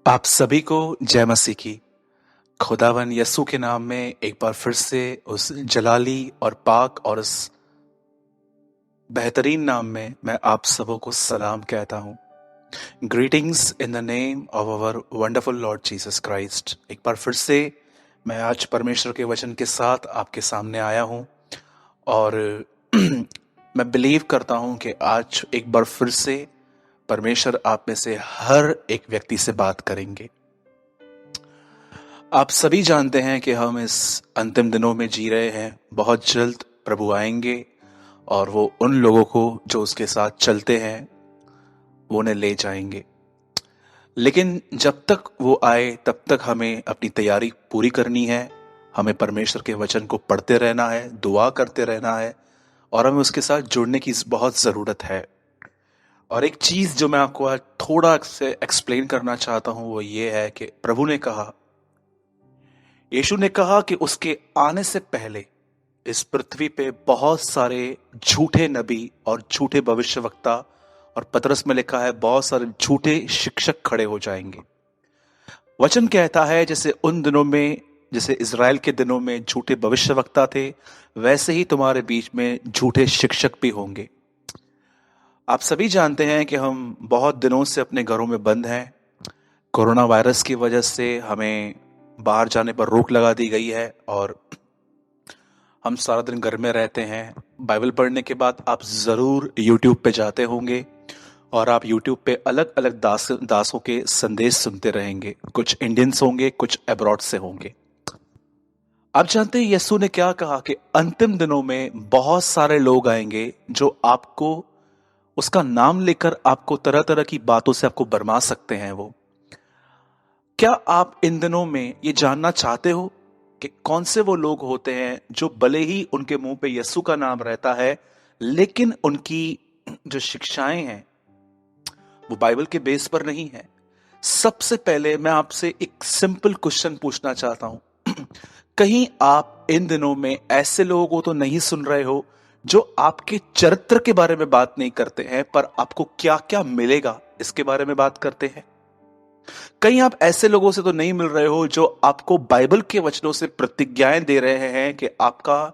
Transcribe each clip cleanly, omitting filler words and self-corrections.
आप सभी को जय मसीह की। खुदावन यसु के नाम में एक बार फिर से उस जलाली और पाक और उस बेहतरीन नाम में मैं आप सबों को सलाम कहता हूँ। Greetings in the name of our wonderful Lord Jesus Christ. एक बार फिर से मैं आज परमेश्वर के वचन के साथ आपके सामने आया हूँ और मैं बिलीव करता हूँ कि आज एक बार फिर से परमेश्वर आप में से हर एक व्यक्ति से बात करेंगे। आप सभी जानते हैं कि हम इस अंतिम दिनों में जी रहे हैं। बहुत जल्द प्रभु आएंगे और वो उन लोगों को जो उसके साथ चलते हैं वो उन्हें ले जाएंगे। लेकिन जब तक वो आए तब तक हमें अपनी तैयारी पूरी करनी है। हमें परमेश्वर के वचन को पढ़ते रहना है, दुआ करते रहना है और हमें उसके साथ जुड़ने की बहुत ज़रूरत है। और एक चीज़ जो मैं आपको आज थोड़ा से एक्सप्लेन करना चाहता हूँ वो ये है कि प्रभु ने कहा, यीशु ने कहा कि उसके आने से पहले इस पृथ्वी पे बहुत सारे झूठे नबी और झूठे भविष्यवक्ता, और पतरस में लिखा है बहुत सारे झूठे शिक्षक खड़े हो जाएंगे। वचन कहता है जैसे उन दिनों में, जैसे इज़राइल के दिनों में झूठे भविष्यवक्ता थे, वैसे ही तुम्हारे बीच में झूठे शिक्षक भी होंगे। आप सभी जानते हैं कि हम बहुत दिनों से अपने घरों में बंद हैं। कोरोना वायरस की वजह से हमें बाहर जाने पर रोक लगा दी गई है और हम सारा दिन घर में रहते हैं। बाइबल पढ़ने के बाद आप ज़रूर YouTube पे जाते होंगे और आप YouTube पे अलग अलग दासों के संदेश सुनते रहेंगे। कुछ इंडियंस होंगे, कुछ अब्रॉड से होंगे। आप जानते हैं यीशु ने क्या कहा कि अंतिम दिनों में बहुत सारे लोग आएंगे जो आपको, उसका नाम लेकर आपको तरह तरह की बातों से आपको भरमा सकते हैं। वो क्या आप इन दिनों में ये जानना चाहते हो कि कौन से वो लोग होते हैं जो भले ही उनके मुंह पे यीशु का नाम रहता है लेकिन उनकी जो शिक्षाएं हैं वो बाइबल के बेस पर नहीं है। सबसे पहले मैं आपसे एक सिंपल क्वेश्चन पूछना चाहता हूं कहीं आप इन दिनों में ऐसे लोगों को तो नहीं सुन रहे हो जो आपके चरित्र के बारे में बात नहीं करते हैं पर आपको क्या क्या मिलेगा इसके बारे में बात करते हैं? कहीं आप ऐसे लोगों से तो नहीं मिल रहे हो जो आपको बाइबल के वचनों से प्रतिज्ञाएं दे रहे हैं कि आपका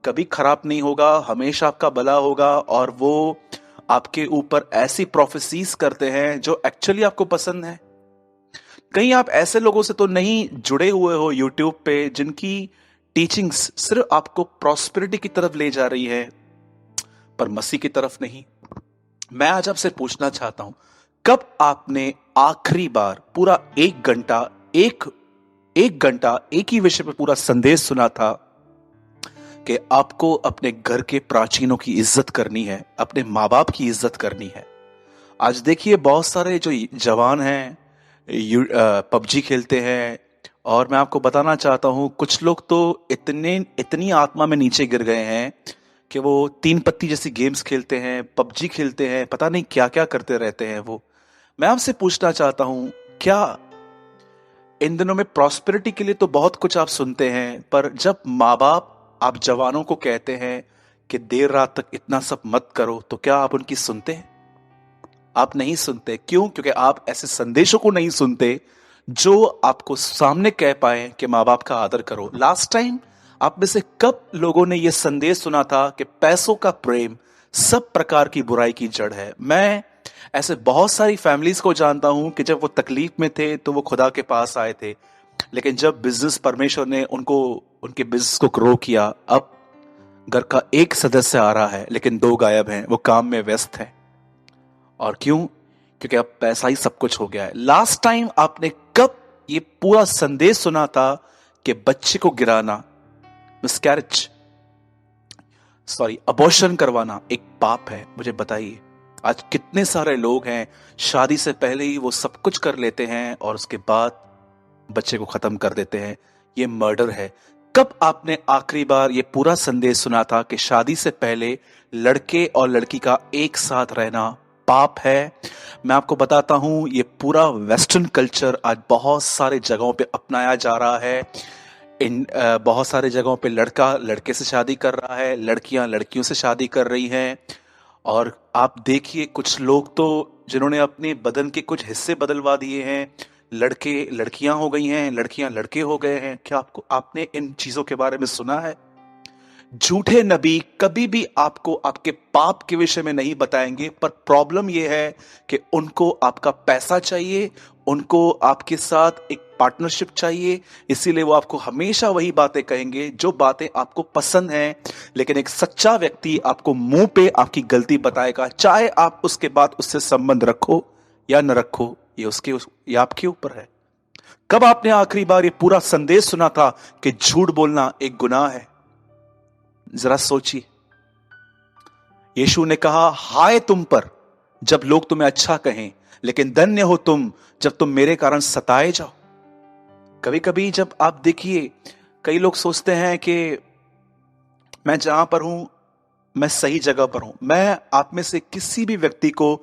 कभी खराब नहीं होगा, हमेशा आपका भला होगा, और वो आपके ऊपर ऐसी प्रोफेसीज करते हैं जो एक्चुअली आपको पसंद है। कहीं आप ऐसे लोगों से तो नहीं जुड़े हुए हो यूट्यूब पे जिनकी टीचिंग्स सिर्फ आपको प्रॉस्पेरिटी की तरफ ले जा रही है पर मसीह की तरफ नहीं। मैं आज आपसे पूछना चाहता हूं, कब आपने आखिरी बार पूरा एक घंटा एक ही विषय पे पूरा संदेश सुना था कि आपको अपने घर के प्राचीनों की इज्जत करनी है, अपने माँ बाप की इज्जत करनी है? आज देखिए बहुत सारे जो जवान हैं पबजी खेलते हैं, और मैं आपको बताना चाहता हूं कुछ लोग तो इतनी आत्मा में नीचे गिर गए हैं कि वो 3 पत्ती जैसी गेम्स खेलते हैं, पबजी खेलते हैं, पता नहीं क्या क्या करते रहते हैं वो। मैं आपसे पूछना चाहता हूं, क्या इन दिनों में प्रॉस्पेरिटी के लिए तो बहुत कुछ आप सुनते हैं, पर जब माँ बाप आप जवानों को कहते हैं कि देर रात तक इतना सब मत करो, तो क्या आप उनकी सुनते हैं? आप नहीं सुनते। क्यों? क्योंकि आप ऐसे संदेशों को नहीं सुनते जो आपको सामने कह पाए कि माँ बाप का आदर करो। लास्ट टाइम आप में से कब लोगों ने यह संदेश सुना था कि पैसों का प्रेम सब प्रकार की बुराई की जड़ है? मैं ऐसे बहुत सारी फैमिलीज को जानता हूं कि जब वो तकलीफ में थे तो वो खुदा के पास आए थे, लेकिन जब बिजनेस, परमेश्वर ने उनको उनके बिजनेस को ग्रो किया, अब घर का एक सदस्य आ रहा है लेकिन 2 गायब हैं, वो काम में व्यस्त है। और क्यों? क्योंकि अब पैसा ही सब कुछ हो गया है। लास्ट टाइम आपने कब ये पूरा संदेश सुना था कि बच्चे को गिराना, मिसकैरेज, अबॉर्शन करवाना एक पाप है? मुझे बताइए। आज कितने सारे लोग हैं शादी से पहले ही वो सब कुछ कर लेते हैं और उसके बाद बच्चे को खत्म कर देते हैं। ये मर्डर है। कब आपने आखिरी बार ये पूरा संदेश सुना था कि शादी से पहले लड़के और लड़की का एक साथ रहना पाप है? मैं आपको बताता हूं, ये पूरा वेस्टर्न कल्चर आज बहुत सारे जगहों पे अपनाया जा रहा है। बहुत सारे जगहों पे लड़का लड़के से शादी कर रहा है, लड़कियां लड़कियों से शादी कर रही हैं। और आप देखिए कुछ लोग तो जिन्होंने अपने बदन के कुछ हिस्से बदलवा दिए हैं, लड़के लड़कियां हो गई हैं, लड़कियां लड़के हो गए हैं। क्या आपने इन चीजों के बारे में सुना है? झूठे नबी कभी भी आपको आपके पाप के विषय में नहीं बताएंगे, पर प्रॉब्लम यह है कि उनको आपका पैसा चाहिए, उनको आपके साथ एक पार्टनरशिप चाहिए, इसीलिए वो आपको हमेशा वही बातें कहेंगे जो बातें आपको पसंद हैं। लेकिन एक सच्चा व्यक्ति आपको मुंह पे आपकी गलती बताएगा, चाहे आप उसके बाद उससे संबंध रखो या न रखो, ये आपके ऊपर है। कब आपने आखिरी बार ये पूरा संदेश सुना था कि झूठ बोलना एक गुनाह है? जरा सोचिए। यीशु ने कहा, हाय तुम पर जब लोग तुम्हें अच्छा कहें, लेकिन धन्य हो तुम जब तुम मेरे कारण सताए जाओ। कभी कभी जब आप देखिए, कई लोग सोचते हैं कि मैं जहां पर हूं मैं सही जगह पर हूं। मैं आप में से किसी भी व्यक्ति को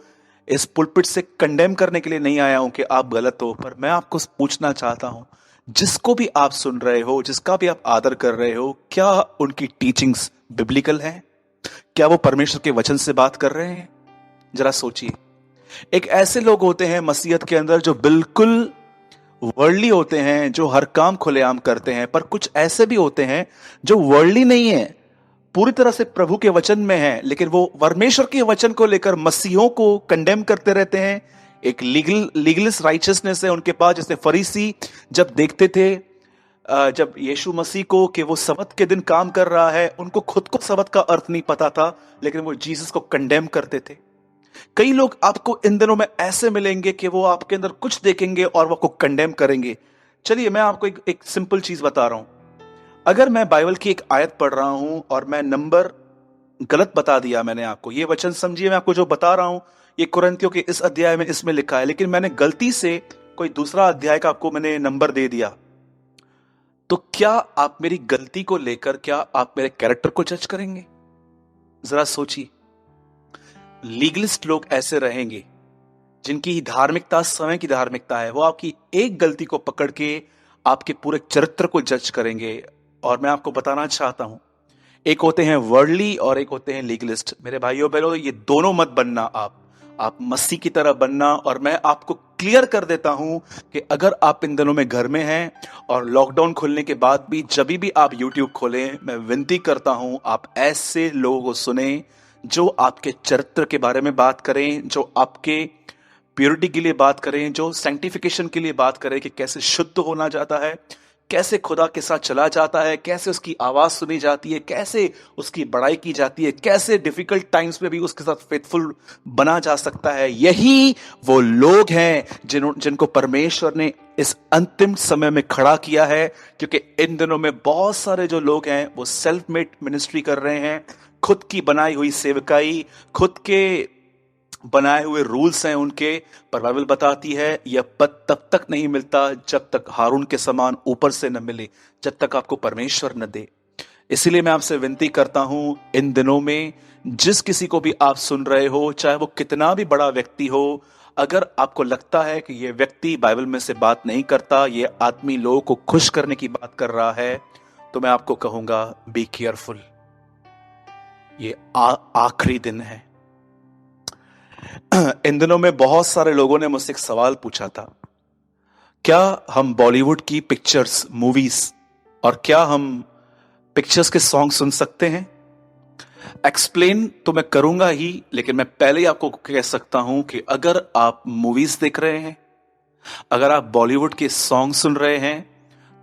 इस पुलपिट से कंडेम करने के लिए नहीं आया हूं कि आप गलत हो, पर मैं आपको पूछना चाहता हूं, जिसको भी आप सुन रहे हो, जिसका भी आप आदर कर रहे हो, क्या उनकी टीचिंग्स बिब्लिकल हैं? क्या वो परमेश्वर के वचन से बात कर रहे हैं? जरा सोचिए। एक ऐसे लोग होते हैं मसीहत के अंदर जो बिल्कुल वर्ल्डली होते हैं, जो हर काम खुलेआम करते हैं, पर कुछ ऐसे भी होते हैं जो वर्ल्डली नहीं है, पूरी तरह से प्रभु के वचन में है, लेकिन वो परमेश्वर के वचन को लेकर मसीहों को कंडेम करते रहते हैं। एक लीगलिस्ट राइचियसनेस है उनके पास। जैसे फरीसी जब देखते थे जब यीशु मसीह को कि वो सबत के दिन काम कर रहा है, उनको खुद को सबत का अर्थ नहीं पता था, लेकिन वो जीसस को कंडेम करते थे। कई लोग आपको इन दिनों में ऐसे मिलेंगे कि वो आपके अंदर कुछ देखेंगे और वो आपको कंडेम करेंगे। चलिए मैं आपको एक सिंपल चीज बता रहा हूं। अगर मैं बाइबल की एक आयत पढ़ रहा हूं और मैं नंबर गलत बता दिया, मैंने आपको ये वचन समझिए, मैं आपको जो बता रहा हूं ये कुरिन्थियों के इस अध्याय में इसमें लिखा है, लेकिन मैंने गलती से कोई दूसरा अध्याय का आपको मैंने नंबर दे दिया, तो क्या आप मेरी गलती को लेकर क्या आप मेरे कैरेक्टर को जज करेंगे? जरा सोचिए। लीगलिस्ट लोग ऐसे रहेंगे जिनकी धार्मिकता समय की धार्मिकता है, वो आपकी एक गलती को पकड़ के आपके पूरे चरित्र को जज करेंगे। और मैं आपको बताना चाहता हूं, एक होते हैं वर्ल्डली और एक होते हैं लीगलिस्ट। मेरे भाइयों बहनों, ये दोनों मत बनना। आप मसीह की तरह बनना। और मैं आपको क्लियर कर देता हूं कि अगर आप इन दिनों में घर में हैं और लॉकडाउन खुलने के बाद भी जब भी आप यूट्यूब खोलें, मैं विनती करता हूं आप ऐसे लोगों को सुने जो आपके चरित्र के बारे में बात करें, जो आपके प्योरिटी के लिए बात करें, जो सैंक्टिफिकेशन के लिए बात करें कि कैसे शुद्ध होना जाता है, कैसे खुदा के साथ चला जाता है, कैसे उसकी आवाज सुनी जाती है, कैसे उसकी बड़ाई की जाती है, कैसे डिफिकल्ट टाइम्स में भी उसके साथ फेथफुल बना जा सकता है। यही वो लोग हैं जिनको परमेश्वर ने इस अंतिम समय में खड़ा किया है। क्योंकि इन दिनों में बहुत सारे जो लोग हैं वो सेल्फ मेड मिनिस्ट्री कर रहे हैं, खुद की बनाई हुई सेवकाई, खुद के बनाए हुए रूल्स हैं उनके। पर बाइबल बताती है यह पद तब तक नहीं मिलता जब तक हारून के समान ऊपर से न मिले, जब तक आपको परमेश्वर न दे। इसलिए मैं आपसे विनती करता हूं, इन दिनों में जिस किसी को भी आप सुन रहे हो, चाहे वो कितना भी बड़ा व्यक्ति हो, अगर आपको लगता है कि यह व्यक्ति बाइबल में से बात नहीं करता, ये आदमी लोगों को खुश करने की बात कर रहा है, तो मैं आपको कहूंगा बी केयरफुल। ये आखिरी दिन है। इन दिनों में बहुत सारे लोगों ने मुझसे एक सवाल पूछा था, क्या हम बॉलीवुड की पिक्चर्स, मूवीज और क्या हम पिक्चर्स के सॉन्ग सुन सकते हैं? एक्सप्लेन तो मैं करूंगा ही, लेकिन मैं पहले ही आपको कह सकता हूं कि अगर आप मूवीज देख रहे हैं, अगर आप बॉलीवुड के सॉन्ग सुन रहे हैं,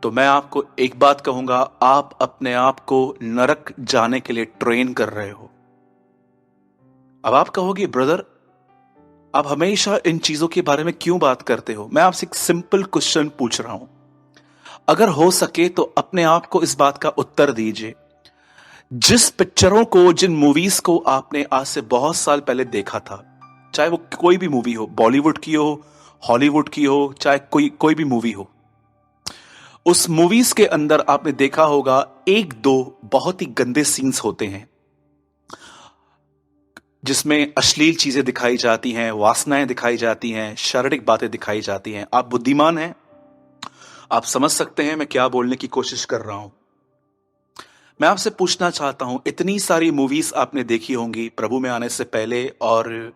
तो मैं आपको एक बात कहूंगा, आप अपने आप को नरक जाने के लिए ट्रेन कर रहे हो। अब आप कहोगे, ब्रदर आप हमेशा इन चीजों के बारे में क्यों बात करते हो? मैं आपसे एक सिंपल क्वेश्चन पूछ रहा हूं, अगर हो सके तो अपने आप को इस बात का उत्तर दीजिए। जिस पिक्चरों को, जिन मूवीज को आपने आज से बहुत साल पहले देखा था, चाहे वो कोई भी मूवी हो, बॉलीवुड की हो, हॉलीवुड की हो, चाहे कोई भी मूवी हो, उस मूवीज के अंदर आपने देखा होगा एक दो बहुत ही गंदे सीन्स होते हैं जिसमें अश्लील चीजें दिखाई जाती हैं, वासनाएं दिखाई जाती हैं, शारीरिक बातें दिखाई जाती हैं। आप बुद्धिमान हैं, आप समझ सकते हैं मैं क्या बोलने की कोशिश कर रहा हूं। मैं आपसे पूछना चाहता हूं, इतनी सारी मूवीज आपने देखी होंगी प्रभु में आने से पहले, और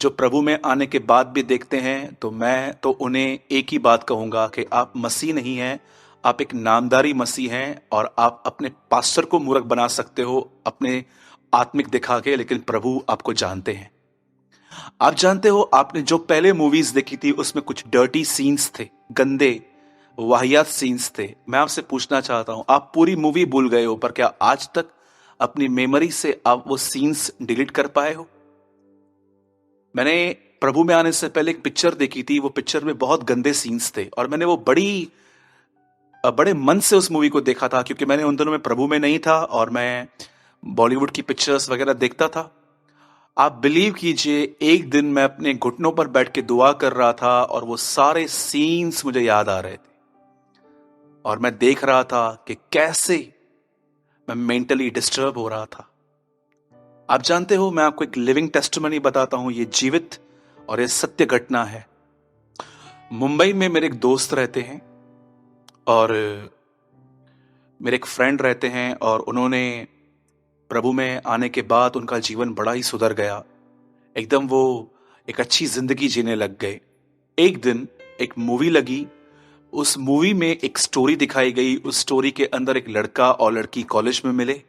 जो प्रभु में आने के बाद भी देखते हैं, तो मैं तो उन्हें एक ही बात कहूंगा कि आप मसीह नहीं हैं, आप एक नामधारी मसीह हैं। और आप अपने पास्टर को मूर्ख बना सकते हो अपने आत्मिक दिखा के, लेकिन प्रभु आपको जानते हैं। आप जानते हो, आपने जो पहले मूवीज देखी थी उसमें कुछ डर्टी सीन्स थे, गंदे वाहियात सीन्स थे। मैं आपसे पूछना चाहता हूं, आप पूरी मूवी भूल गए हो, पर क्या आज तक अपनी मेमोरी से आप वो सीन्स डिलीट कर पाए हो? मैंने प्रभु में आने से पहले एक पिक्चर देखी थी, वो पिक्चर में बहुत गंदे सीन्स थे और मैंने वो बड़े मन से उस मूवी को देखा था, क्योंकि मैंने उन दिनों में प्रभु में नहीं था और मैं बॉलीवुड की पिक्चर्स वगैरह देखता था। आप बिलीव कीजिए, एक दिन मैं अपने घुटनों पर बैठ के दुआ कर रहा था और वो सारे सीन्स मुझे याद आ रहे थे और मैं देख रहा था कि कैसे मैं मेंटली डिस्टर्ब हो रहा था। आप जानते हो, मैं आपको एक लिविंग टेस्टिमनी बताता हूं, ये जीवित और ये सत्य घटना है। मुंबई में मेरे एक दोस्त रहते हैं और मेरे एक फ्रेंड रहते हैं और उन्होंने प्रभु में आने के बाद उनका जीवन बड़ा ही सुधर गया। एकदम वो एक अच्छी जिंदगी जीने लग गए। एक दिन एक मूवी लगी, उस मूवी में एक स्टोरी दिखाई गई। उस स्टोरी के अंदर एक लड़का और लड़की कॉलेज में मिले,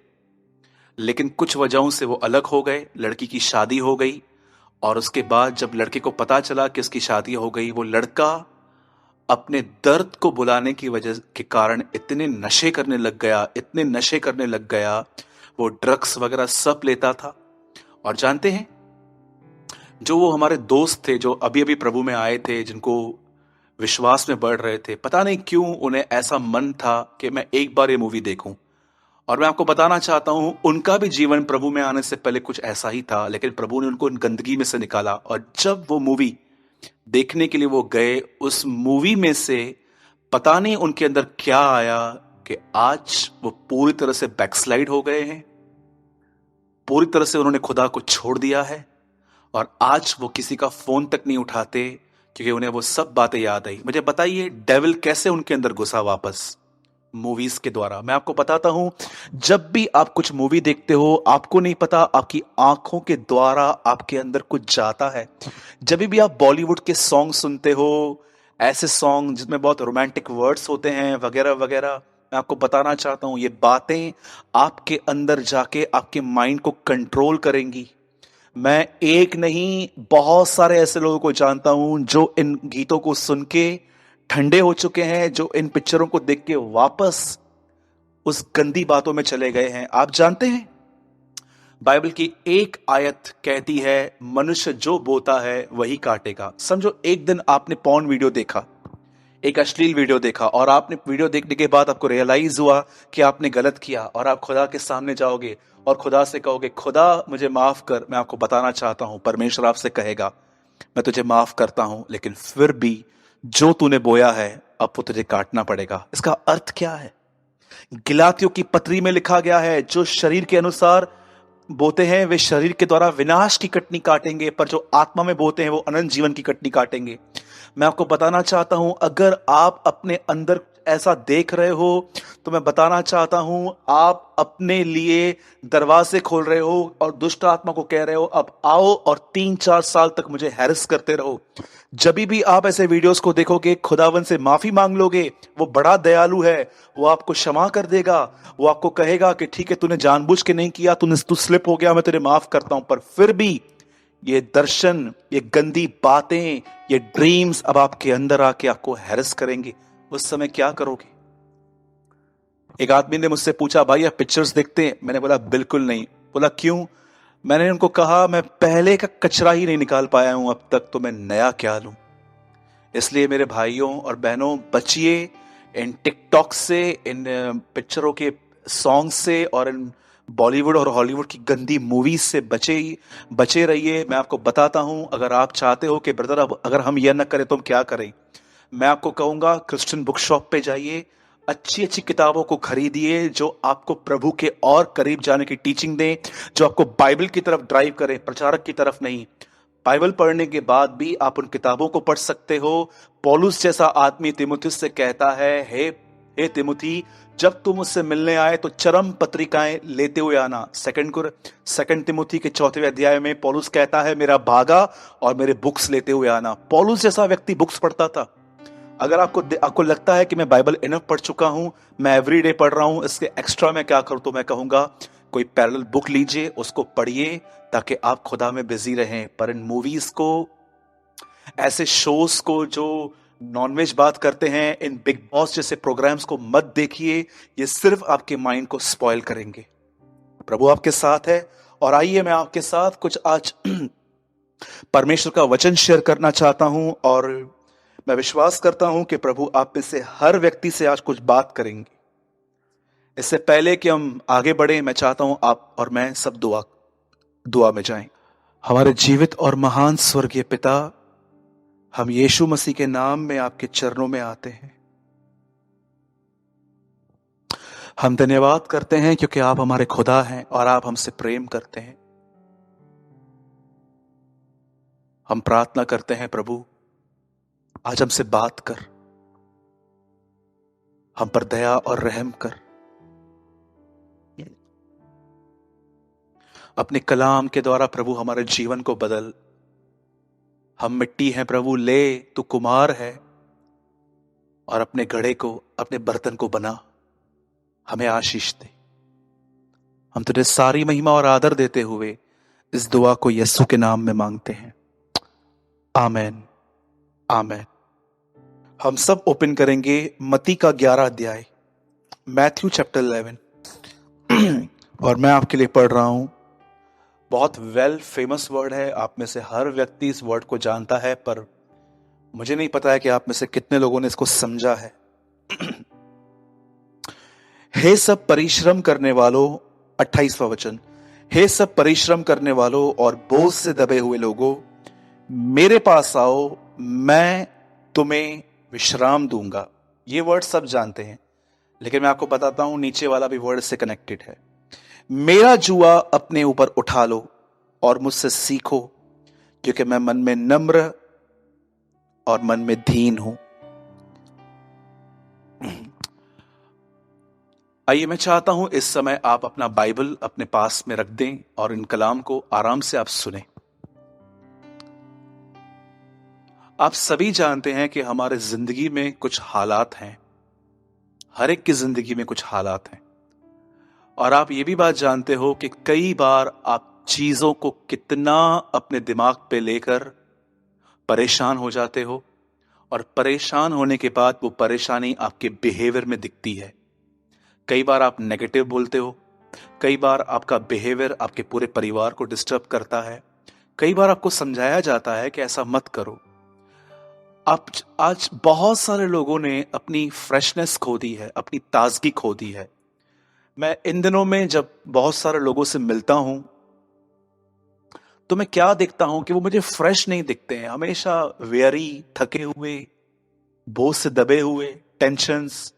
लेकिन कुछ वजहों से वो अलग हो गए। लड़की की शादी हो गई और उसके बाद जब लड़के को पता चला कि उसकी शादी हो गई, वो लड़का अपने दर्द को बुलाने की वजह के कारण इतने नशे करने लग गया, इतने नशे करने लग गया, वो ड्रग्स वगैरह सब लेता था। और जानते हैं, जो वो हमारे दोस्त थे जो अभी अभी प्रभु में आए थे, जिनको विश्वास में बढ़ रहे थे, पता नहीं क्यों उन्हें ऐसा मन था कि मैं एक बार ये मूवी देखूं। और मैं आपको बताना चाहता हूं, उनका भी जीवन प्रभु में आने से पहले कुछ ऐसा ही था, लेकिन प्रभु ने उनको गंदगी में से निकाला। और जब वो मूवी देखने के लिए वो गए, उस मूवी में से पता नहीं उनके अंदर क्या आया कि आज वो पूरी तरह से बैकस्लाइड हो गए हैं, पूरी तरह से उन्होंने खुदा को छोड़ दिया है और आज वो किसी का फोन तक नहीं उठाते, क्योंकि उन्हें वो सब बातें याद आई। मुझे बताइए, डेविल कैसे उनके अंदर घुसा वापस? मूवीज के द्वारा। मैं आपको बताता हूं, जब भी आप कुछ मूवी देखते हो, आपको नहीं पता, आपकी आंखों के द्वारा आपके अंदर कुछ जाता है। जब भी आप बॉलीवुड के सॉन्ग सुनते हो, ऐसे सॉन्ग जिसमें बहुत रोमांटिक वर्ड्स होते हैं वगैरह वगैरह, मैं आपको बताना चाहता हूं, ये बातें आपके अंदर जाके आपके माइंड को कंट्रोल करेंगी। मैं एक नहीं, बहुत सारे ऐसे लोगों को जानता हूं जो इन गीतों को सुन के ठंडे हो चुके हैं, जो इन पिक्चरों को देख के वापस उस गंदी बातों में चले गए हैं। आप जानते हैं, बाइबल की एक आयत कहती है, मनुष्य जो बोता है वही काटेगा। समझो, एक दिन आपने पॉर्न वीडियो देखा, एक अश्लील वीडियो देखा, और आपने वीडियो देखने के बाद आपको रियलाइज हुआ कि आपने गलत किया, और आप खुदा के सामने जाओगे और खुदा से कहोगे, खुदा मुझे माफ कर। मैं आपको बताना चाहता हूं, परमेश्वर आपसे कहेगा, मैं तुझे माफ करता हूं, लेकिन फिर भी जो तूने बोया है अब वो तुझे काटना पड़ेगा। इसका अर्थ क्या है? गलातियों की पत्री में लिखा गया है, जो शरीर के अनुसार बोते हैं वे शरीर के द्वारा विनाश की कटनी काटेंगे, पर जो आत्मा में बोते हैं वो अनंत जीवन की कटनी काटेंगे। मैं आपको बताना चाहता हूं, अगर आप अपने अंदर ऐसा देख रहे हो तो मैं बताना चाहता हूं, आप अपने लिए दरवाजे खोल रहे हो और दुष्ट आत्मा को कह रहे हो, अब आओ और 3-4 साल तक मुझे हैरेस करते रहो। जब भी आप ऐसे वीडियोस को देखोगे, खुदावन से माफी मांग लोगे, वो बड़ा दयालु है, वो आपको क्षमा कर देगा। वो आपको कहेगा कि ठीक है, तूने जानबूझ के नहीं किया, तू स्लिप हो गया, मैं तुझे माफ करता हूं। पर फिर भी ये दर्शन, ये गंदी बातें, ये ड्रीम्स अब आपके अंदर आके आपको हैरेस करेंगे। उस समय क्या करोगे? एक आदमी ने मुझसे पूछा, भाई आप पिक्चर्स देखते हैं? मैंने बोला बिल्कुल नहीं। बोला क्यों? मैंने उनको कहा, मैं पहले का कचरा ही नहीं निकाल पाया हूं अब तक, तो मैं नया क्या लूं। इसलिए मेरे भाइयों और बहनों, बचिए इन टिकटॉक से, इन पिक्चरों के सॉन्ग से और इन बॉलीवुड और हॉलीवुड की गंदी मूवीज से बचे रहिए। मैं आपको बताता हूं, अगर आप चाहते हो कि ब्रदर अब अगर हम यह न करें तो हम क्या करें, मैं आपको कहूंगा क्रिश्चियन बुक शॉप पे जाइए, अच्छी अच्छी किताबों को खरीदिए जो आपको प्रभु के और करीब जाने की टीचिंग दें, जो आपको बाइबल की तरफ ड्राइव करें, प्रचारक की तरफ नहीं। बाइबल पढ़ने के बाद भी आप उन किताबों को पढ़ सकते हो। पौलुस जैसा आदमी तीमुथियुस से कहता है, हे तिमुथी, जब तुम मुझसे मिलने आए तो चरम पत्रिकाएं लेते हुए आना। सेकंड तिमुथी के 4वें अध्याय में पौलुस कहता है, मेरा भागा और मेरे बुक्स लेते हुए आना। पौलुस जैसा व्यक्ति बुक्स पढ़ता था। अगर आपको लगता है कि मैं बाइबल इनफ पढ़ चुका हूं, मैं एवरीडे पढ़ रहा हूं, इसके एक्स्ट्रा मैं क्या करूं, तो मैं कहूंगा कोई पैरेलल बुक लीजिए, उसको पढ़िए, ताकि आप खुदा में बिजी रहें। पर इन मूवीज को, ऐसे शोज को जो नॉनवेज बात करते हैं, इन बिग बॉस जैसे प्रोग्राम्स को मत देखिए। ये सिर्फ आपके माइंड को स्पॉइल करेंगे। प्रभु आपके साथ है। और आइए मैं आपके साथ कुछ आज परमेश्वर का वचन शेयर करना चाहता हूं, और मैं विश्वास करता हूं कि प्रभु आप में से हर व्यक्ति से आज कुछ बात करेंगे। इससे पहले कि हम आगे बढ़े, मैं चाहता हूं आप और मैं सब दुआ में जाएं। हमारे जीवित और महान स्वर्गीय पिता, हम यीशु मसीह के नाम में आपके चरणों में आते हैं। हम धन्यवाद करते हैं क्योंकि आप हमारे खुदा हैं और आप हमसे प्रेम करते हैं। हम प्रार्थना करते हैं प्रभु, आज हमसे बात कर, हम पर दया और रहम कर। अपने कलाम के द्वारा प्रभु हमारे जीवन को बदल। हम मिट्टी हैं प्रभु, ले तू कुम्हार है, और अपने घड़े को, अपने बर्तन को बना, हमें आशीष दे। हम तुझे सारी महिमा और आदर देते हुए इस दुआ को यीशु के नाम में मांगते हैं, आमेन, आमेन। हम सब ओपन करेंगे मत्ती का 11 अध्याय, मैथ्यू चैप्टर 11, और मैं आपके लिए पढ़ रहा हूं। बहुत वेल फेमस वर्ड है, आप में से हर व्यक्ति इस वर्ड को जानता है, पर मुझे नहीं पता है कि आप में से कितने लोगों ने इसको समझा है। हे सब परिश्रम करने वालों, 28वां वचन, हे सब परिश्रम करने वालों और बोझ से दबे हुए लोगों, मेरे पास आओ, मैं तुम्हें विश्राम दूंगा। ये वर्ड सब जानते हैं, लेकिन मैं आपको बताता हूं नीचे वाला भी वर्ड से कनेक्टेड है। मेरा जुआ अपने ऊपर उठा लो और मुझसे सीखो, क्योंकि मैं मन में नम्र और मन में दीन हूं। आइए मैं चाहता हूं इस समय आप अपना बाइबल अपने पास में रख दें और इन कलाम को आराम से आप सुने। आप सभी जानते हैं कि हमारे जिंदगी में कुछ हालात हैं, हर एक की जिंदगी में कुछ हालात हैं, और आप ये भी बात जानते हो कि कई बार आप चीजों को कितना अपने दिमाग पे लेकर परेशान हो जाते हो, और परेशान होने के बाद वो परेशानी आपके बिहेवियर में दिखती है। कई बार आप नेगेटिव बोलते हो, कई बार आपका बिहेवियर आपके पूरे परिवार को डिस्टर्ब करता है, कई बार आपको समझाया जाता है कि ऐसा मत करो। आज बहुत सारे लोगों ने अपनी फ्रेशनेस खो दी है, अपनी ताजगी खो दी है। मैं इन दिनों में जब बहुत सारे लोगों से मिलता हूं, तो मैं क्या देखता हूं कि वो मुझे फ्रेश नहीं दिखते हैं। हमेशा वेरी, थके हुए, बोझ से दबे हुए, टेंशन्स।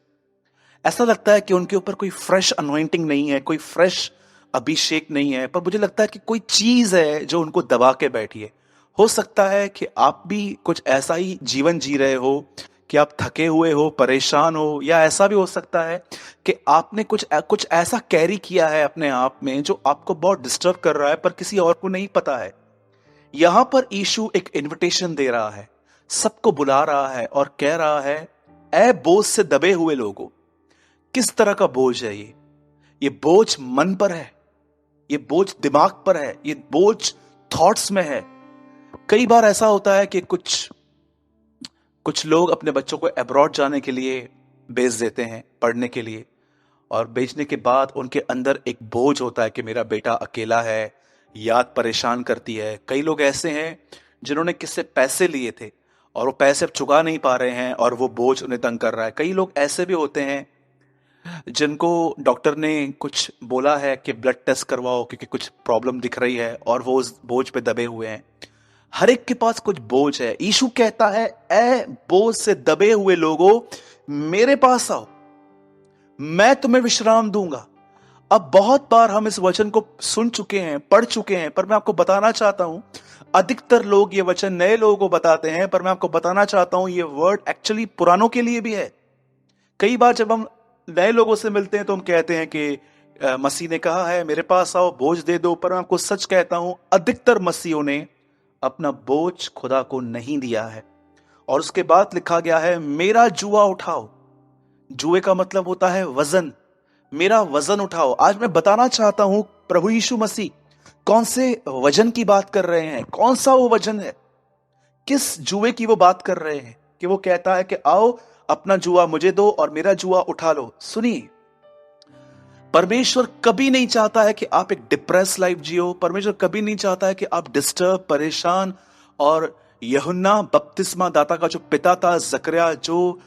ऐसा लगता है कि उनके ऊपर कोई फ्रेश अनॉइंटिंग नहीं है, कोई फ्रेश अभिषेक नहीं है, पर मुझे लगता है कि कोई चीज है जो उनको दबा के बैठी है। हो सकता है कि आप भी कुछ ऐसा ही जीवन जी रहे हो कि आप थके हुए हो, परेशान हो, या ऐसा भी हो सकता है कि आपने कुछ ऐसा कैरी किया है अपने आप में जो आपको बहुत डिस्टर्ब कर रहा है, पर किसी और को नहीं पता है। यहां पर यीशु एक इनविटेशन दे रहा है, सबको बुला रहा है और कह रहा है, ऐ बोझ से दबे हुए लोगों। किस तरह का बोझ है ये बोझ मन पर है, ये बोझ दिमाग पर है, ये बोझ थॉट्स में है। कई बार ऐसा होता है कि कुछ लोग अपने बच्चों को अब्रॉड जाने के लिए भेज देते हैं, पढ़ने के लिए, और भेजने के बाद उनके अंदर एक बोझ होता है कि मेरा बेटा अकेला है, याद परेशान करती है। कई लोग ऐसे हैं जिन्होंने किससे पैसे लिए थे और वो पैसे अब चुका नहीं पा रहे हैं और वो बोझ उन्हें तंग कर रहा है। कई लोग ऐसे भी होते हैं जिनको डॉक्टर ने कुछ बोला है कि ब्लड टेस्ट करवाओ क्योंकि कुछ प्रॉब्लम दिख रही है, और वो उस बोझ पे दबे हुए हैं। हर एक के पास कुछ बोझ है। यीशु कहता है, ऐ बोझ से दबे हुए लोगों, मेरे पास आओ, मैं तुम्हें विश्राम दूंगा। अब बहुत बार हम इस वचन को सुन चुके हैं, पढ़ चुके हैं, पर मैं आपको बताना चाहता हूं, अधिकतर लोग ये वचन नए लोगों को बताते हैं, पर मैं आपको बताना चाहता हूं ये वर्ड एक्चुअली पुरानों के लिए भी है। कई बार जब हम नए लोगों से मिलते हैं तो हम कहते हैं कि मसीह ने कहा है मेरे पास आओ, बोझ दे दो। पर मैं आपको सच कहता हूं, अधिकतर मसीहों ने अपना बोझ खुदा को नहीं दिया है। और उसके बाद लिखा गया है मेरा जुआ उठाओ। जुए का मतलब होता है वजन। मेरा वजन उठाओ। आज मैं बताना चाहता हूं प्रभु यीशु मसीह कौन से वजन की बात कर रहे हैं, कौन सा वो वजन है, किस जुए की वो बात कर रहे हैं कि वो कहता है कि आओ अपना जुआ मुझे दो और मेरा जुआ उठा लो। सुनिए, परमेश्वर कभी नहीं चाहता है कि आप एक डिप्रेस लाइफ जियो। परमेश्वर कभी नहीं चाहता है कि आप डिस्टर्ब, परेशान और यूहन्ना बपतिस्मा दाता का जो पिता था जकरिया, जो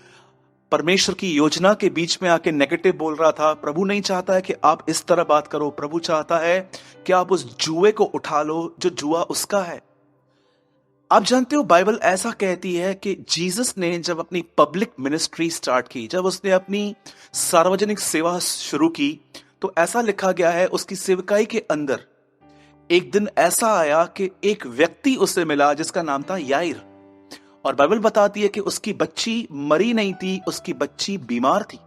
परमेश्वर की योजना के बीच में आके नेगेटिव बोल रहा था, प्रभु नहीं चाहता है कि आप इस तरह बात करो। प्रभु चाहता है कि आप उस जुए को उठा लो जो जुआ उसका है। आप जानते हो बाइबल ऐसा कहती है कि जीसस ने जब अपनी पब्लिक मिनिस्ट्री स्टार्ट की, जब उसने अपनी सार्वजनिक सेवा शुरू की, तो ऐसा लिखा गया है उसकी सेवकाई के अंदर एक दिन ऐसा आया कि एक व्यक्ति उससे मिला जिसका नाम था याईर। और बाइबल बताती है कि उसकी बच्ची मरी नहीं थी, उसकी बच्ची बीमार थी।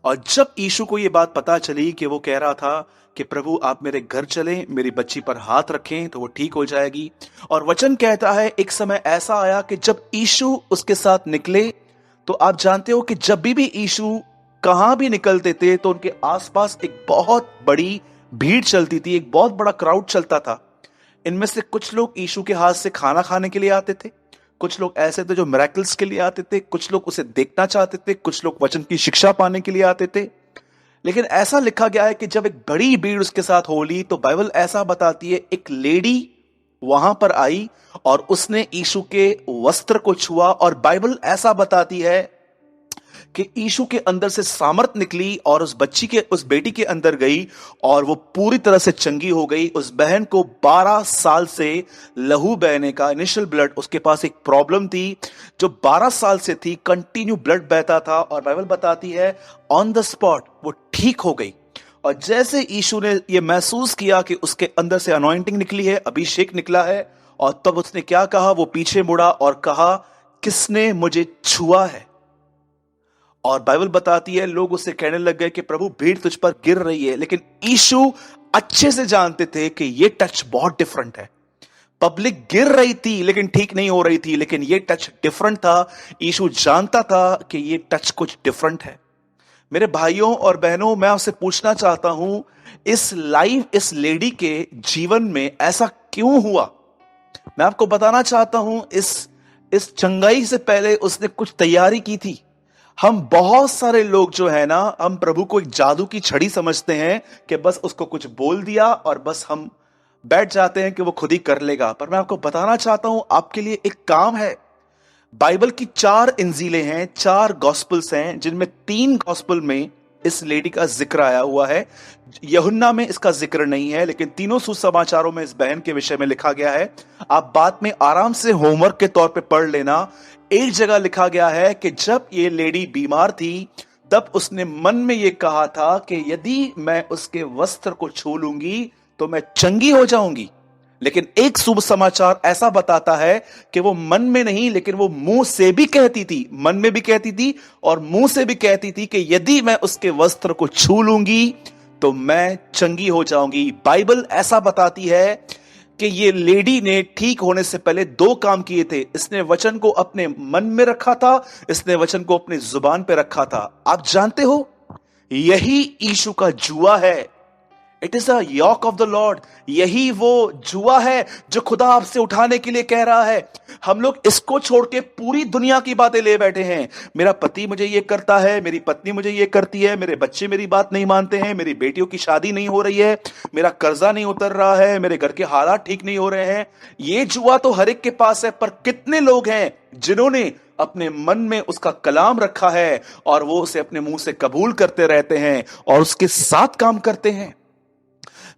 और जब यीशु को यह बात पता चली कि वो कह रहा था कि प्रभु आप मेरे घर चलें, मेरी बच्ची पर हाथ रखें तो वो ठीक हो जाएगी। और वचन कहता है एक समय ऐसा आया कि जब यीशु उसके साथ निकले, तो आप जानते हो कि जब भी यीशु कहां भी निकलते थे तो उनके आसपास एक बहुत बड़ी भीड़ चलती थी, एक बहुत बड़ा क्राउड चलता था। इनमें से कुछ लोग यीशु के हाथ से खाना खाने के लिए आते थे, कुछ लोग ऐसे थे जो मिरेकल्स के लिए आते थे, कुछ लोग उसे देखना चाहते थे, कुछ लोग वचन की शिक्षा पाने के लिए आते थे। लेकिन ऐसा लिखा गया है कि जब एक बड़ी भीड़ उसके साथ हो ली, तो बाइबल ऐसा बताती है एक लेडी वहां पर आई और उसने यीशु के वस्त्र को छुआ। और बाइबल ऐसा बताती है कि यीशु के अंदर से सामर्थ निकली और उस बेटी के अंदर गई और वो पूरी तरह से चंगी हो गई। उस बहन को 12 साल से लहू बहने का, इनिशियल ब्लड, उसके पास एक प्रॉब्लम थी जो 12 साल से थी, कंटिन्यू ब्लड बहता था। और बाइबल बताती है ऑन द स्पॉट वो ठीक हो गई। और जैसे यीशु ने ये महसूस किया कि उसके अंदर से अनॉइंटिंग निकली है, अभिषेक निकला है, और तब उसने क्या कहा, वो पीछे मुड़ा और कहा किसने मुझे छुआ है। और बाइबल बताती है लोग उससे कहने लग गए कि प्रभु भीड़ तुझ पर गिर रही है। लेकिन यीशु अच्छे से जानते थे कि ये टच बहुत डिफरेंट है। पब्लिक गिर रही थी लेकिन ठीक नहीं हो रही थी, लेकिन ये टच डिफरेंट था। यीशु जानता था कि ये टच कुछ डिफरेंट है। मेरे भाइयों और बहनों, मैं आपसे पूछना चाहता हूं इस लेडी के जीवन में ऐसा क्यों हुआ। मैं आपको बताना चाहता हूं इस चंगाई से पहले उसने कुछ तैयारी की थी। हम बहुत सारे लोग जो है ना, हम प्रभु को एक जादू की छड़ी समझते हैं कि बस उसको कुछ बोल दिया और बस हम बैठ जाते हैं कि वो खुद ही कर लेगा। पर मैं आपको बताना चाहता हूं आपके लिए एक काम है। बाइबल की 4 इंजीलें हैं, 4 गॉस्पल्स हैं, जिनमें 3 गॉस्पल में इस लेडी का जिक्र आया हुआ है। यूहन्ना में इसका जिक्र नहीं है, लेकिन तीनों सुसमाचारों में इस बहन के विषय में लिखा गया है। आप बाद में आराम से होमवर्क के तौर पे पढ़ लेना। एक जगह लिखा गया है कि जब ये लेडी बीमार थी, तब उसने मन में ये कहा था कि यदि मैं उसके वस्त्र को छू लूंगी तो मैं चंगी हो जाऊंगी। लेकिन एक शुभ समाचार ऐसा बताता है कि वो मन में नहीं, लेकिन वो मुंह से भी कहती थी, मन में भी कहती थी और मुंह से भी कहती थी कि यदि मैं उसके वस्त्र को छू लूंगी तो मैं चंगी हो जाऊंगी। बाइबल ऐसा बताती है कि ये लेडी ने ठीक होने से पहले 2 काम किए थे। इसने वचन को अपने मन में रखा था, इसने वचन को अपनी जुबान पे रखा था। आप जानते हो यही यीशु का जुआ है। It is a yoke of the Lord. यही वो जुआ है जो खुदा आपसे उठाने के लिए कह रहा है। हम लोग इसको छोड़ के पूरी दुनिया की बातें ले बैठे हैं। मेरा पति मुझे ये करता है, मेरी पत्नी मुझे ये करती है, मेरे बच्चे मेरी बात नहीं मानते हैं, मेरी बेटियों की शादी नहीं हो रही है, मेरा कर्जा नहीं उतर रहा है, मेरे घर के हालात ठीक नहीं हो रहे हैं। ये जुआ तो हर एक के पास है, पर कितने लोग हैं जिन्होंने अपने मन में उसका कलाम रखा है और वो उसे अपने मुंह से कबूल करते रहते हैं और उसके साथ काम करते हैं।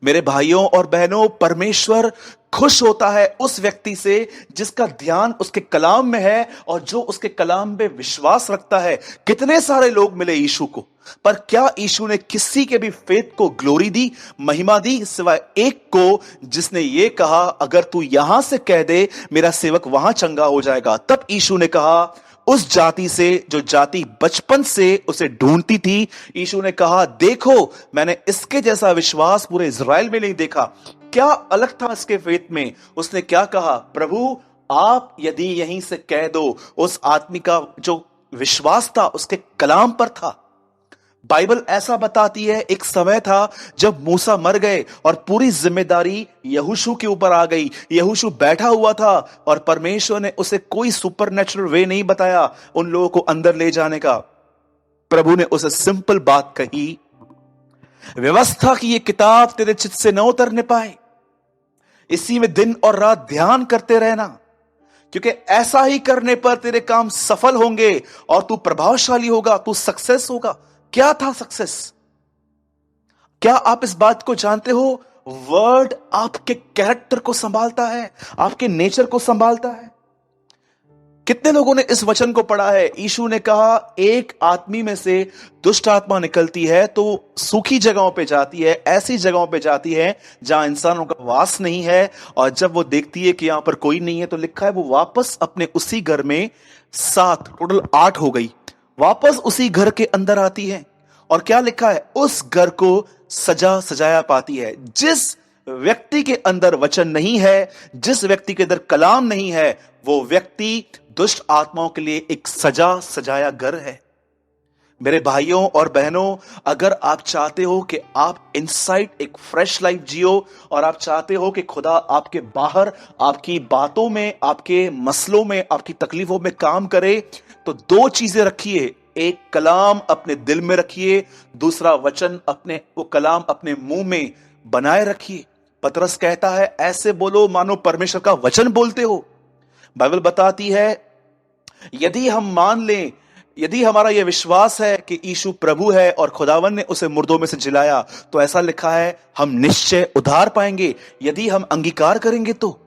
मेरे भाइयों और बहनों, परमेश्वर खुश होता है उस व्यक्ति से जिसका ध्यान उसके कलाम में है और जो उसके कलाम में विश्वास रखता है। कितने सारे लोग मिले यीशु को, पर क्या यीशु ने किसी के भी फेथ को ग्लोरी दी, महिमा दी, सिवाय एक को जिसने ये कहा अगर तू यहां से कह दे मेरा सेवक वहां चंगा हो जाएगा। तब यीशु ने कहा उस जाति से जो जाति बचपन से उसे ढूंढती थी। यीशु ने कहा, देखो मैंने इसके जैसा विश्वास पूरे इज़राइल में नहीं देखा। क्या अलग था इसके फेथ में? उसने क्या कहा, प्रभु आप यदि यहीं से कह दो। उस आदमी का जो विश्वास था उसके कलाम पर था। बाइबल ऐसा बताती है, एक समय था जब मूसा मर गए और पूरी जिम्मेदारी यहोशू के ऊपर आ गई। यहोशू बैठा हुआ था और परमेश्वर ने उसे कोई सुपरनेचुरल वे नहीं बताया उन लोगों को अंदर ले जाने का। प्रभु ने उसे सिंपल बात कही, व्यवस्था की ये किताब तेरे चित्त से न उतरने पाए, इसी में दिन और रात ध्यान करते रहना, क्योंकि ऐसा ही करने पर तेरे काम सफल होंगे और तू प्रभावशाली होगा, तू सक्सेस होगा। क्या था सक्सेस? क्या आप इस बात को जानते हो? वर्ड आपके कैरेक्टर को संभालता है, आपके नेचर को संभालता है। कितने लोगों ने इस वचन को पढ़ा है? यीशु ने कहा, एक आदमी में से दुष्ट आत्मा निकलती है तो सूखी जगहों पे जाती है, ऐसी जगहों पे जाती है जहां इंसानों का वास नहीं है, और जब वो देखती है कि यहां पर कोई नहीं है तो लिखा है वो वापस अपने उसी घर में, 7 टोटल 8 हो गई, वापस उसी घर के अंदर आती है। और क्या लिखा है? उस घर को सजा सजाया पाती है। जिस व्यक्ति के अंदर वचन नहीं है, जिस व्यक्ति के अंदर कलाम नहीं है, वो व्यक्ति दुष्ट आत्माओं के लिए एक सजा सजाया घर है। मेरे भाइयों और बहनों, अगर आप चाहते हो कि आप इनसाइड एक फ्रेश लाइफ जियो और आप चाहते हो कि खुदा आपके बाहर, आपकी बातों में, आपके मसलों में, आपकी तकलीफों में काम करे, तो 2 चीजें रखिए। एक कलाम अपने दिल में रखिए, दूसरा वचन वो कलाम अपने मुंह में बनाए रखिए। पतरस कहता है, ऐसे बोलो मानो परमेश्वर का वचन बोलते हो। बाइबल बताती है, यदि हम मान लें, यदि हमारा यह विश्वास है कि यीशु प्रभु है और खुदावन ने उसे मुर्दों में से जिलाया, तो ऐसा लिखा है हम निश्चय उद्धार पाएंगे यदि हम अंगीकार करेंगे तो।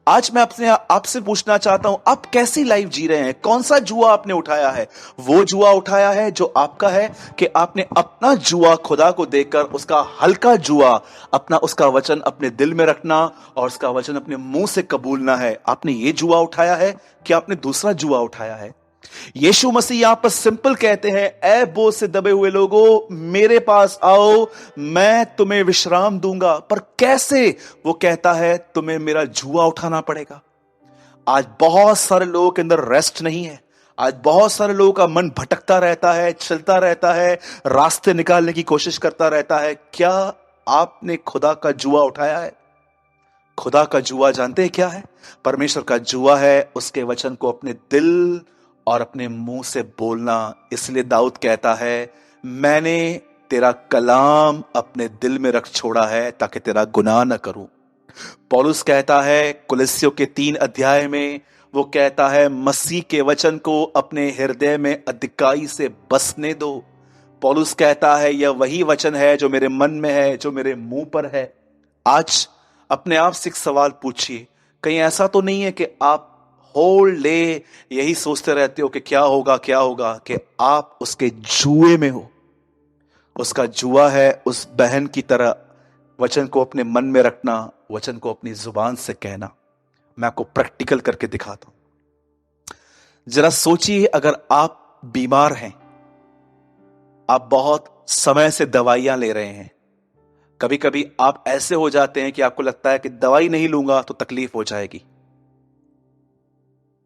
आज मैं आपसे पूछना चाहता हूं, आप कैसी लाइफ जी रहे हैं? कौन सा जुआ आपने उठाया है? वो जुआ उठाया है जो आपका है, कि आपने अपना जुआ खुदा को देकर उसका हल्का जुआ, उसका वचन अपने दिल में रखना और उसका वचन अपने मुंह से कबूलना है? आपने ये जुआ उठाया है कि आपने दूसरा जुआ उठाया है? यीशु मसीह यहां पर सिंपल कहते हैं, ऐ बोझ से दबे हुए लोगों मेरे पास आओ, मैं तुम्हें विश्राम दूंगा। पर कैसे? वो कहता है तुम्हें मेरा जुआ उठाना पड़ेगा। आज बहुत सारे लोगों के अंदर रेस्ट नहीं है। आज बहुत सारे लोगों का मन भटकता रहता है, चलता रहता है, रास्ते निकालने की कोशिश करता रहता है। क्या आपने खुदा का जुआ उठाया है? खुदा का जुआ जानते हैं क्या है? परमेश्वर का जुआ है उसके वचन को अपने दिल और अपने मुंह से बोलना। इसलिए दाऊद कहता है, मैंने तेरा कलाम अपने दिल में रख छोड़ा है ताकि तेरा गुनाह न करूं। पौलुस कहता है कुलिस्सियों के 3 अध्याय में, वो कहता है मसीह के वचन को अपने हृदय में अधिकाई से बसने दो। पौलुस कहता है यह वही वचन है जो मेरे मन में है, जो मेरे मुंह पर है। आज अपने आप से एक सवाल पूछिए, कहीं ऐसा तो नहीं है कि आप होल डे यही सोचते रहते हो कि क्या होगा क्या होगा, कि आप उसके जुए में हो? उसका जुआ है उस बहन की तरह वचन को अपने मन में रखना, वचन को अपनी जुबान से कहना। मैं आपको प्रैक्टिकल करके दिखाता हूं। जरा सोचिए, अगर आप बीमार हैं, आप बहुत समय से दवाइयां ले रहे हैं, कभी कभी आप ऐसे हो जाते हैं कि आपको लगता है कि दवाई नहीं लूंगा तो तकलीफ हो जाएगी।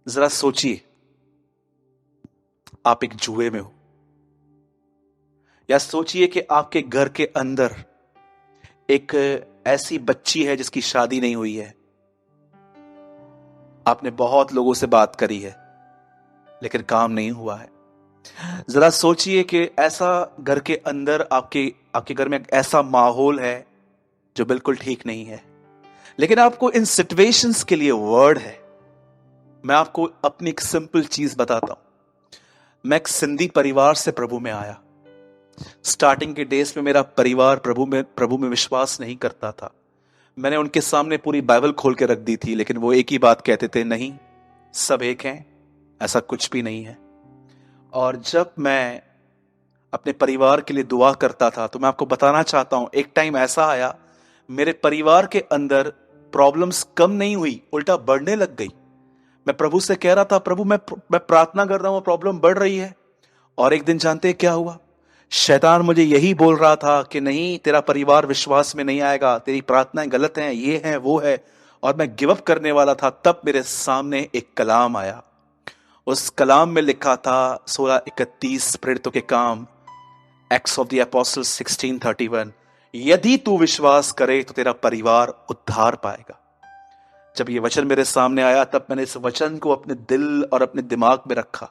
जरा सोचिए, आप एक जुए में हो। या सोचिए कि आपके घर के अंदर एक ऐसी बच्ची है जिसकी शादी नहीं हुई है। आपने बहुत लोगों से बात करी है लेकिन काम नहीं हुआ है। जरा सोचिए कि ऐसा घर के अंदर आपके घर में एक ऐसा माहौल है जो बिल्कुल ठीक नहीं है, लेकिन आपको इन सिचुएशंस के लिए वर्ड है। मैं आपको अपनी एक सिंपल चीज बताता हूं। मैं एक सिंधी परिवार से प्रभु में आया। स्टार्टिंग के डेज में मेरा परिवार प्रभु में विश्वास नहीं करता था। मैंने उनके सामने पूरी बाइबल खोल के रख दी थी, लेकिन वो एक ही बात कहते थे, नहीं सब एक हैं, ऐसा कुछ भी नहीं है। और जब मैं अपने परिवार के लिए दुआ करता था तो मैं आपको बताना चाहता हूं, एक टाइम ऐसा आया मेरे परिवार के अंदर प्रॉब्लम्स कम नहीं हुई, उल्टा बढ़ने लग गई। मैं प्रभु से कह रहा था, प्रभु मैं प्रार्थना कर रहा हूं, प्रॉब्लम बढ़ रही है। और एक दिन जानते हैं क्या हुआ? शैतान मुझे यही बोल रहा था कि नहीं, तेरा परिवार विश्वास में नहीं आएगा, तेरी प्रार्थनाएं गलत हैं, ये है वो है। और मैं गिव अप करने वाला था, तब मेरे सामने एक कलाम आया। उस कलाम में लिखा था 16:31 प्रेरितों के काम, एक्ट्स ऑफ द अपोस्टल्स 16:31, यदि तू विश्वास करे तो तेरा परिवार उद्धार पाएगा। जब ये वचन मेरे सामने आया, तब मैंने इस वचन को अपने दिल और अपने दिमाग में रखा।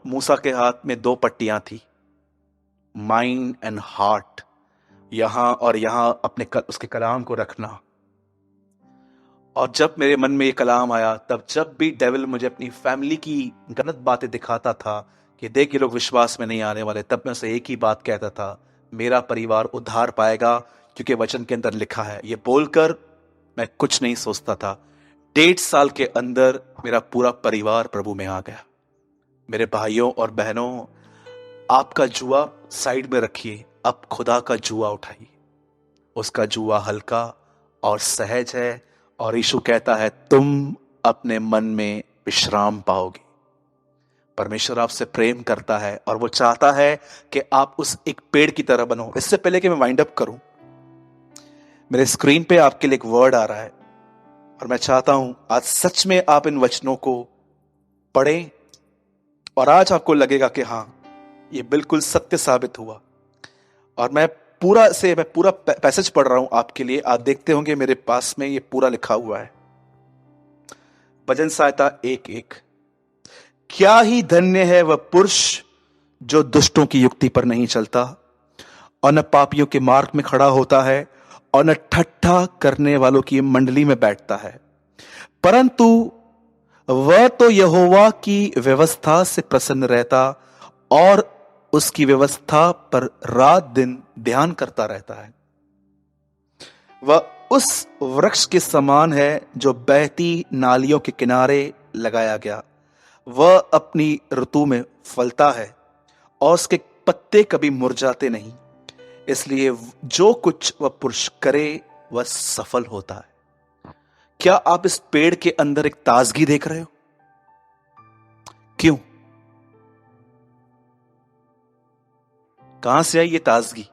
मूसा के हाथ में 2 पट्टियां थी, माइंड एंड हार्ट, यहां और यहां अपने उसके कलाम को रखना। और जब मेरे मन में ये कलाम आया, तब जब भी डेविल मुझे अपनी फैमिली की गलत बातें दिखाता था कि देख ये लोग विश्वास में नहीं आने वाले, तब मैं उसे एक ही बात कहता था, मेरा परिवार उद्धार पाएगा, क्योंकि वचन के अंदर लिखा है। ये बोलकर मैं कुछ नहीं सोचता था। 1.5 साल के अंदर मेरा पूरा परिवार प्रभु में आ गया। मेरे भाइयों और बहनों, आपका जुआ साइड में रखिए, अब खुदा का जुआ उठाइए। उसका जुआ हल्का और सहज है, और यीशु कहता है तुम अपने मन में विश्राम पाओगे। परमेश्वर आपसे प्रेम करता है और वो चाहता है कि आप उस एक पेड़ की तरह बनो। इससे पहले कि मैं वाइंड अप करूं, मेरे स्क्रीन पे आपके लिए एक वर्ड आ रहा है, और मैं चाहता हूं आज सच में आप इन वचनों को पढ़ें, और आज आपको लगेगा कि हां, ये बिल्कुल सत्य साबित हुआ। और मैं पूरा पैसेज पढ़ रहा हूं आपके लिए। आप देखते होंगे मेरे पास में ये पूरा लिखा हुआ है। भजन संहिता 1:1, क्या ही धन्य है वह पुरुष जो दुष्टों की युक्ति पर नहीं चलता, और न पापियों के मार्ग में खड़ा होता है, और न ठट्ठा करने वालों की मंडली में बैठता है, परंतु वह तो यहोवा की व्यवस्था से प्रसन्न रहता और उसकी व्यवस्था पर रात दिन ध्यान करता रहता है। वह उस वृक्ष के समान है जो बहती नालियों के किनारे लगाया गया, वह अपनी ऋतु में फलता है और उसके पत्ते कभी मुरझाते नहीं, इसलिए जो कुछ वह पुरुष करे वह सफल होता है। क्या आप इस पेड़ के अंदर एक ताजगी देख रहे हो? क्यों? कहां से आई ये ताजगी?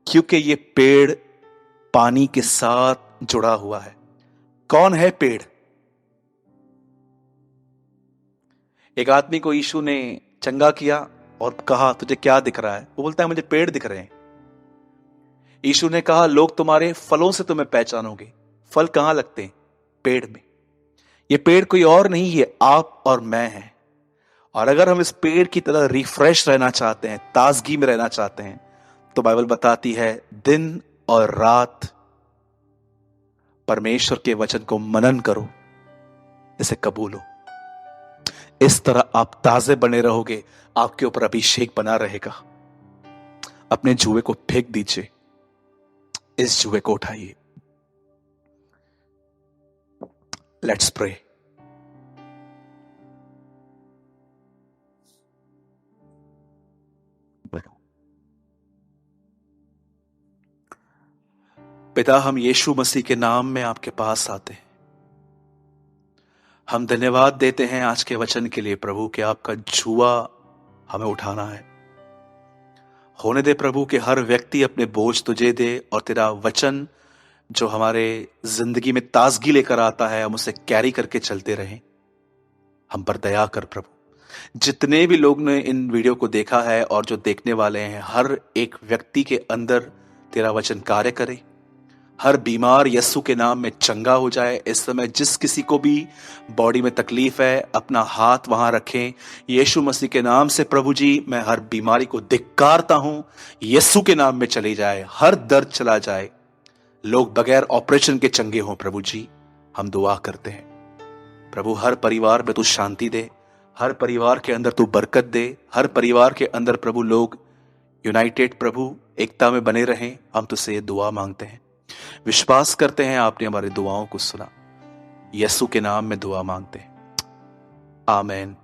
क्योंकि ये पेड़ पानी के साथ जुड़ा हुआ है। कौन है पेड़? एक आदमी को यीशु ने चंगा किया और कहा तुझे क्या दिख रहा है? वो बोलता है मुझे पेड़ दिख रहे हैं। यीशु ने कहा लोग तुम्हारे फलों से तुम्हें पहचानोगे। फल कहां लगते हैं? पेड़ में। ये पेड़ कोई और नहीं, ये आप और मैं हैं। और अगर हम इस पेड़ की तरह रिफ्रेश रहना चाहते हैं, ताजगी में रहना चाहते हैं, तो बाइबल बताती है दिन और रात परमेश्वर के वचन को मनन करो, इसे कबूलो। इस तरह आप ताजे बने रहोगे, आपके ऊपर अभिषेक बना रहेगा। अपने जुए को फेंक दीजिए, इस जुए को उठाइए। Let's pray. पिता, हम यीशु मसीह के नाम में आपके पास आते हैं। हम धन्यवाद देते हैं आज के वचन के लिए प्रभु, कि आपका जुआ हमें उठाना है। होने दे प्रभु कि हर व्यक्ति अपने बोझ तुझे दे, और तेरा वचन जो हमारे जिंदगी में ताजगी लेकर आता है, हम उसे कैरी करके चलते रहें। हम पर दया कर प्रभु। जितने भी लोग ने इन वीडियो को देखा है और जो देखने वाले हैं, हर एक व्यक्ति के अंदर तेरा वचन कार्य करे। हर बीमार यीशु के नाम में चंगा हो जाए। इस समय जिस किसी को भी बॉडी में तकलीफ है, अपना हाथ वहां रखें यीशु मसीह के नाम से। प्रभु जी, मैं हर बीमारी को धिक्कारता हूं, यीशु के नाम में चली जाए, हर दर्द चला जाए, लोग बगैर ऑपरेशन के चंगे हों। प्रभु जी, हम दुआ करते हैं प्रभु, हर परिवार में तू शांति दे, हर परिवार के अंदर तू बरकत दे, हर परिवार के अंदर प्रभु लोग यूनाइटेड प्रभु एकता में बने रहें। हम तुझसे ये दुआ मांगते हैं, विश्वास करते हैं आपने हमारी दुआओं को सुना। यीशु के नाम में दुआ मांगते हैं, आमीन।